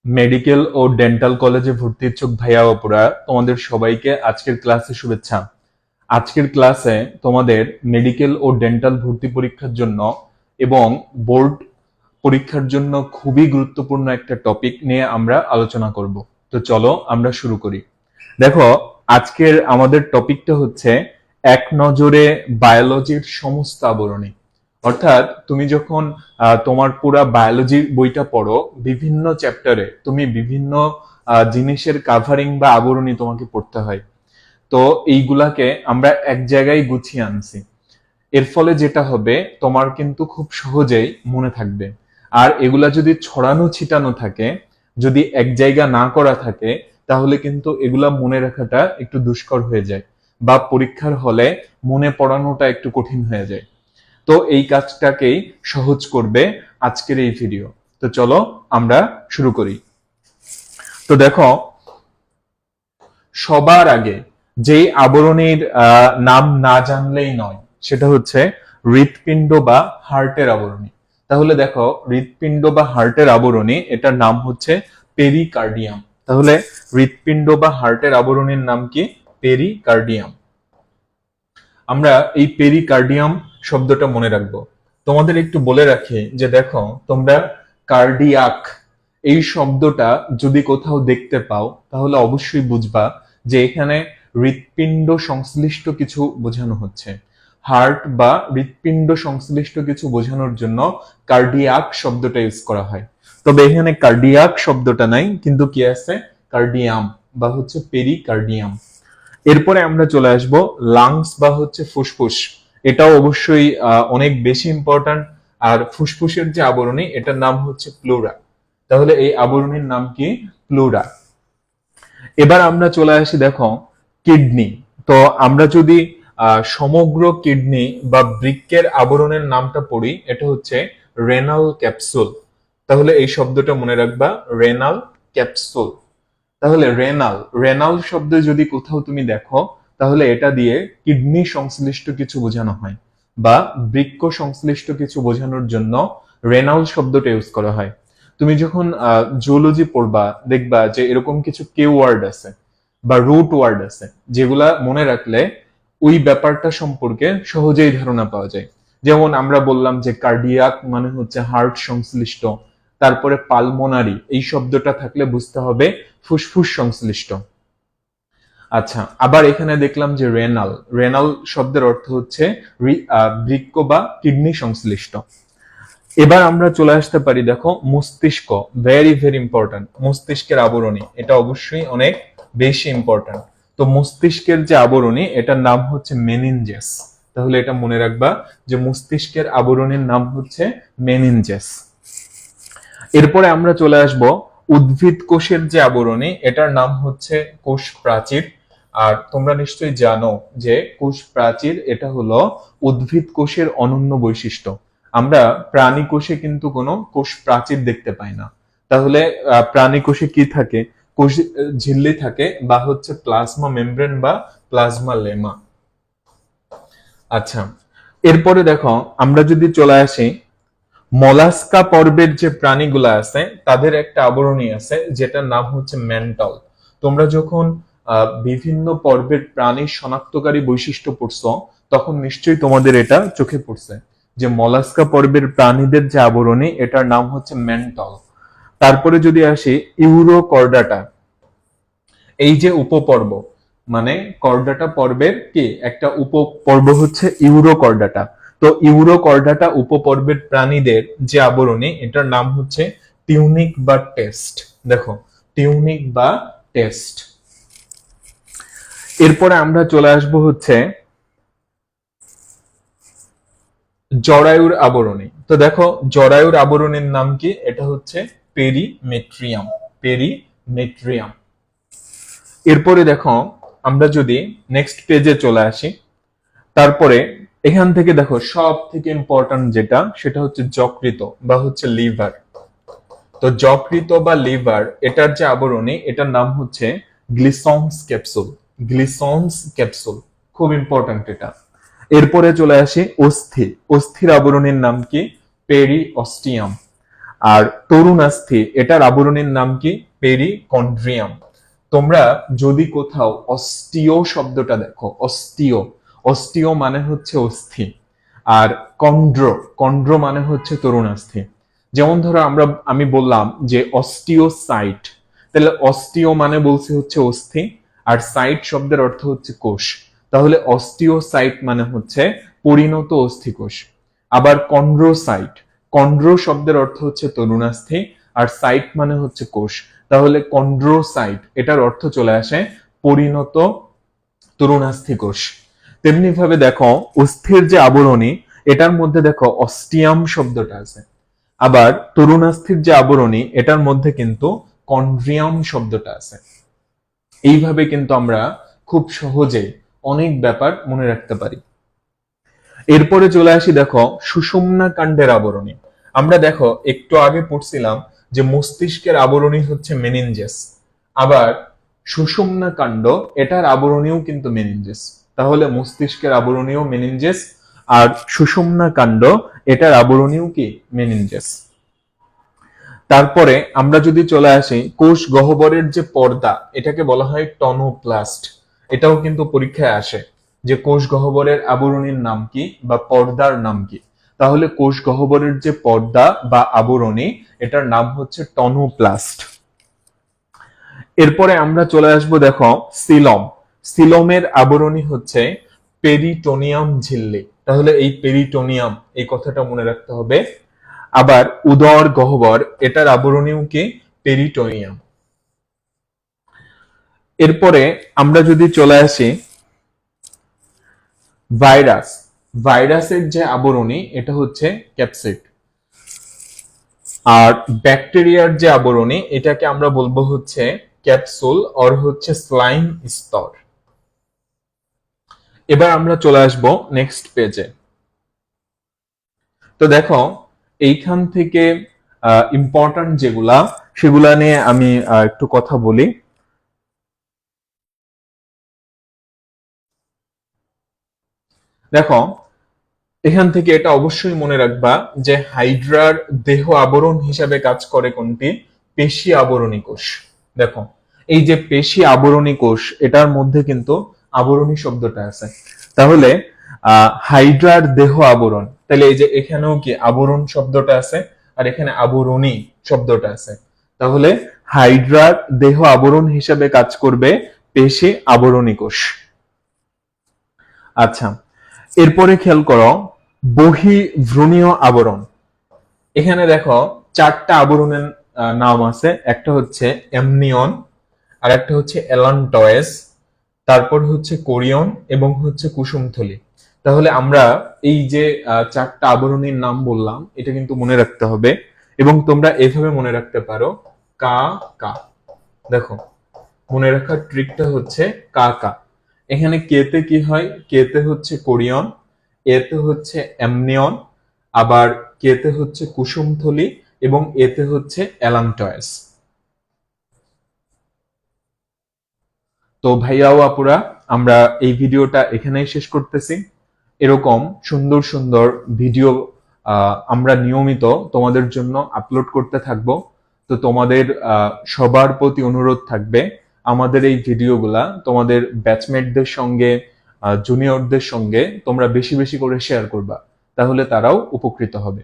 Medical ও dental কলেজে ভর্তি ইচ্ছুক ভাইয়া আপুরা তোমাদের সবাইকে আজকের ক্লাসে শুভেচ্ছা। আজকের ক্লাসে তোমাদের মেডিকেল ও ডেন্টাল ভর্তি পরীক্ষার জন্য এবং বোর্ড পরীক্ষার জন্য খুবই গুরুত্বপূর্ণ একটা টপিক নিয়ে আমরা আলোচনা করব। তো চলো আমরা শুরু করি। দেখো, আজকের আমাদের টপিকটা হচ্ছে এক নজরে বায়োলজির সমস্ত আবরণী। অর্থাৎ তুমি যখন তোমার পুরা বায়োলজি বইটা পড়ো, বিভিন্ন চ্যাপ্টারে তুমি বিভিন্ন জিনিসের কাভারিং বা আবরণী তোমাকে পড়তে হয়। তো এইগুলাকে আমরা এক জায়গায় গুছিয়ে আনছি। এর ফলে যেটা হবে, তোমার কিন্তু খুব সহজেই মনে থাকবে। আর এগুলা যদি ছড়ানো ছিটানো থাকে, যদি এক জায়গা না করা থাকে, তাহলে কিন্তু এগুলা মনে রাখাটা একটু দুষ্কর হয়ে যায় বা পরীক্ষার হলে মনে পড়ানোটা একটু কঠিন হয়ে যায়। তো এই কাজটাকেই সহজ করবে আজকের এই ভিডিও। তো চলো আমরা শুরু করি। তো দেখো, সবার আগে যেই আবরণীর নাম না জানলেই নয়, সেটা হচ্ছে হৃৎপিণ্ড বা হার্টের আবরণী। তাহলে দেখো, হৃৎপিণ্ড বা হার্টের আবরণী, এটার নাম হচ্ছে পেরিকার্ডিয়াম। তাহলে হৃৎপিণ্ড বা হার্টের আবরণীর নাম কি? পেরিকার্ডিয়াম। আমরা এই পেরিকার্ডিয়াম শব্দটা মনে রাখবো। তোমাদের একটু বলে রাখি যে দেখো, তোমরা কার্ডিয়াক এই শব্দটা যদি কোথাও দেখতে পাও, তাহলে অবশ্যই বুঝবা যে এখানে হৃৎপিণ্ড সংশ্লিষ্ট কিছু বোঝানো হচ্ছে। হার্ট বা হৃৎপিণ্ড সংশ্লিষ্ট কিছু বোঝানোর জন্য কার্ডিয়াক শব্দটা ইউজ করা হয়। তবে এখানে কার্ডিয়াক শব্দটা নাই, কিন্তু কি আছে? কার্ডিয়াম বা হচ্ছে পেরিকার্ডিয়াম। এরপরে আমরা চলে আসব লাংস বা হচ্ছে ফুসফুস। এটাও অবশ্যই অনেক বেশি ইম্পর্ট্যান্ট। আর ফুসফুসের যে আবরণী, এটার নাম হচ্ছে প্লুরা। তাহলে এই আবরণীর নাম কি? প্লুরা। এবার আমরা চলে আসি, দেখো, কিডনি। তো আমরা যদি সমগ্র কিডনি বা বৃক্কের আবরণের নামটা পড়ি, এটা হচ্ছে রেনাল ক্যাপসুল। তাহলে এই শব্দটা মনে রাখবা, রেনাল ক্যাপসুল। তাহলে রেনাল রেনাল শব্দ যদি কোথাও তুমি দেখো, তাহলে এটা দিয়ে কিডনি সংশ্লিষ্ট কিছু বোঝানো হয় বা বৃক্ক সংশ্লিষ্ট কিছু বোঝানোর জন্য রেনাল শব্দটা ইউজ করা হয়। তুমি যখন জুওলজি পড়বা, দেখবা যে এরকম কিছু কে ওয়ার্ড আছে বা রুট ওয়ার্ড আছে, যেগুলা মনে রাখলে ওই ব্যাপারটা সম্পর্কে সহজেই ধারণা পাওয়া যায়। যেমন আমরা বললাম যে কার্ডিয়াক মানে হচ্ছে হার্ট সংশ্লিষ্ট, তারপরে পালমোনারি এই শব্দটা থাকলে বুঝতে হবে ফুসফুস সংশ্লিষ্ট। আচ্ছা, আবার এখানে দেখলাম যে রেনাল রেনাল শব্দের অর্থ হচ্ছে বৃক্ক বা কিডনি সংশ্লিষ্ট। এবার আমরা চলে আসতে পারি, দেখো, মস্তিষ্ক। Very very important. মস্তিষ্কের আবরণী, এটা অবশ্যই অনেক বেশি ইম্পর্টেন্ট। তো মস্তিষ্কের যে আবরণী, এটার নাম হচ্ছে মেনিনজেস। তাহলে এটা মনে রাখবা যে মস্তিষ্কের আবরণীর নাম হচ্ছে মেনিনজেস। এরপরে আমরা চলে আসব উদ্ভিদ কোষের যে আবরণী, এটার নাম হচ্ছে কোষ প্রাচীর। আর তোমরা নিশ্চয়ই জানো যে কোষ প্রাচীর এটা হলো উদ্ভিদ কোষের অনন্য বৈশিষ্ট্য। আমরা প্রাণী কোষে কিন্তু কোনো কোষ প্রাচীর দেখতে পাই না। তাহলে প্রাণী কোষে কি থাকে? কোষ ঝিল্লি থাকে বা হচ্ছে প্লাজমা মেমব্রেন বা প্লাজমা লেমা। আচ্ছা, এরপরে দেখো, আমরা যদি চলে আসি মলাস্কা পর্বের যে প্রাণীগুলা আছে, তাদের একটা আবরণী আছে যেটার নাম হচ্ছে ম্যান্টল। তোমরা যখন বিভিন্ন পর্বের প্রাণীর শনাক্তকারী বৈশিষ্ট্য পড়ছো, তখন নিশ্চয়ই তোমাদের এটা চোখে পড়ছে যে মলাস্কা পর্বের প্রাণীদের যে আবরণী, এটার নাম হচ্ছে ম্যান্টল। তারপরে যদি আসি ইউরোকর্ডাটা, এই যে উপপর্ব, মানে কর্ডাটা পর্বের কি একটা উপপর্ব হচ্ছে ইউরোকর্ডাটা। তো ইউরোকর্ডাটা উপপর্বের প্রাণীদের যে আবরণী, এটার নাম হচ্ছে টিউনিক বা টেস্ট। দেখো, টিউনিক বা টেস্ট। এরপরে আমরা চলে আসবো হচ্ছে জরায়ুর আবরণী। তো দেখো, জরায়ুর আবরণীর নাম কি? এটা হচ্ছে পেরিমেট্রিয়াম। পেরিমেট্রিয়াম। এরপরে দেখো, আমরা যদি নেক্সট পেজে চলে আসি, তারপরে এখান থেকে দেখো সব থেকে ইম্পর্টেন্ট যেটা, সেটা হচ্ছে যকৃত বা হচ্ছে লিভার। তো যকৃত বা লিভার, এটার যে আবরণী, এটার নাম হচ্ছে গ্লিসন্স ক্যাপসুল। গ্লিসন্স ক্যাপসুল, খুব ইম্পর্টেন্ট এটা। এরপরে চলে আসি অস্থি। অস্থির আবরণীর নাম কি? পেরিঅস্টিয়াম। আর তরুণাস্থি এটার আবরণীর নাম কি? পেরিকন্ড্রিয়াম। তোমরা যদি কোথাও অস্টিও শব্দটা দেখো, অস্টিও, অস্টিও মানে হচ্ছে অস্থি, আর কন্ড্র, কন্ড্র মানে হচ্ছে তরুণাস্থি। যেমন ধরো আমি বললাম যে অস্টিওসাইট, তাহলে অস্টিও মানে বলছি হচ্ছে অস্থি, আর সাইট শব্দের অর্থ হচ্ছে কোষ, তাহলে অস্টিওসাইট মানে হচ্ছে পরিণত অস্থিকোষ। আবার কন্ড্রোসাইট, কন্ড্রো শব্দের অর্থ হচ্ছে তরুণাস্থি, আর সাইট মানে হচ্ছে কোষ, তাহলে কন্ড্রোসাইট এটার অর্থ চলে আসে পরিণত তরুণাস্থি কোষ। তেমনি ভাবে দেখো অস্থির যে আবরণী এটার মধ্যে দেখো অস্টিয়াম শব্দটা আছে, আবার তরুণাস্থির যে আবরণী এটার মধ্যে কিন্তু কন্ড্রিয়াম শব্দটা আছে। এইভাবে কিন্তু আমরা খুব সহজে অনেক ব্যাপার মনে রাখতে পারি। এরপরে চলে আসি দেখো সুষুম্না কাণ্ডের আবরণী। আমরা দেখো একটু আগে পড়ছিলাম যে মস্তিষ্কের আবরণী হচ্ছে মেনিনজেস, আবার সুষুম্না কাণ্ড এটার আবরণীও কিন্তু মেনিনজেস, তাহলে মস্তিষ্কের আবরণীও মেনিনজেস আর সুষুম্না কাণ্ড এটার আবরণীও কি? মেনিনজেস। তারপরে আমরা যদি চলে আসি কোষ গহ্বরের যে পর্দা এটাকে বলা হয় টনোপ্লাস্ট, এটাও কিন্তু পরীক্ষায় আসে যে কোষ গহ্বরের আবরণীর নাম কি বা পর্দার নাম কি। তাহলে কোষ গহ্বরের যে পর্দা বা আবরণী এটার নাম হচ্ছে টনোপ্লাস্ট। এরপরে আমরা চলে আসবো দেখো সিলম, সিলমের আবরণী হচ্ছে পেরিটোনিয়াম ঝিল্লি, তাহলে এই পেরিটোনিয়াম এই কথাটা মনে রাখতে হবে। আবার উদর গহ্বর এটার আবরণীও কি? পেরিটোনিয়াম। এরপরে আমরা যদি চলে আসি ভাইরাস, ভাইরাসের যে আবরণী এটা হচ্ছে ক্যাপসিড, আর ব্যাকটেরিয়ার যে আবরণী এটাকে আমরা বলবো হচ্ছে ক্যাপসুল অর হচ্ছে স্লাইম স্তর। এবার আমরা চলে আসবো নেক্সট পেজে। তো দেখো এইখান থেকে ইম্পর্টেন্ট যেগুলা সেগুলা নিয়ে আমি একটু কথা বলি। দেখো এখান থেকে এটা অবশ্যই মনে রাখবা যে হাইড্রার দেহ আবরণ হিসাবে কাজ করে কোনটি? পেশি আবরণী কোষ। দেখো এই যে পেশি আবরণী কোষ এটার মধ্যে কিন্তু আবরণী শব্দটা আছে, তাহলে হাইড্রার দেহ আবরণ, তাহলে এই যে এখানেও কি আবরণ শব্দটা আছে আর এখানে আবরণী শব্দটা আছে, তাহলে হাইড্রার দেহ আবরণ হিসাবে কাজ করবে পেশি আবরণী কোষ। আচ্ছা, এরপরে খেয়াল করো বহির্ভ্রূণীয় আবরণ। এখানে দেখো চারটা আবরণের নাম আছে, একটা হচ্ছে এমনিয়ন, আর একটা হচ্ছে এলান্টয়েস, তারপর হচ্ছে কোরিয়ন এবং হচ্ছে কুসুমথলি। তাহলে আমরা এই যে চারটা আবরণীর নাম বললাম এটা কিন্তু মনে রাখতে হবে, এবং তোমরা এভাবে মনে রাখতে পারো কা কা। দেখো মনে রাখার ট্রিকটা হচ্ছে কা কা। এখানে কেতে কি হয়? কেতে হচ্ছে কোরিয়ন, এতে হচ্ছে এমনিয়ন, আবার কেতে হচ্ছে কুসুমথলি এবং এতে হচ্ছে এলান্টয়েস। তো ভাইয়া ও আপুরা, আমরা এই ভিডিওটা এখানেই শেষ করতেছি। এরকম সুন্দর সুন্দর ভিডিও আমরা নিয়মিত তোমাদের জন্য আপলোড করতে থাকব। তো তোমাদের সবার প্রতি অনুরোধ থাকবে আমাদের এই ভিডিওগুলা তোমাদের ব্যাচমেটদের সঙ্গে, জুনিয়রদের সঙ্গে তোমরা বেশি বেশি করে শেয়ার করবা, তাহলে তারাও উপকৃত হবে।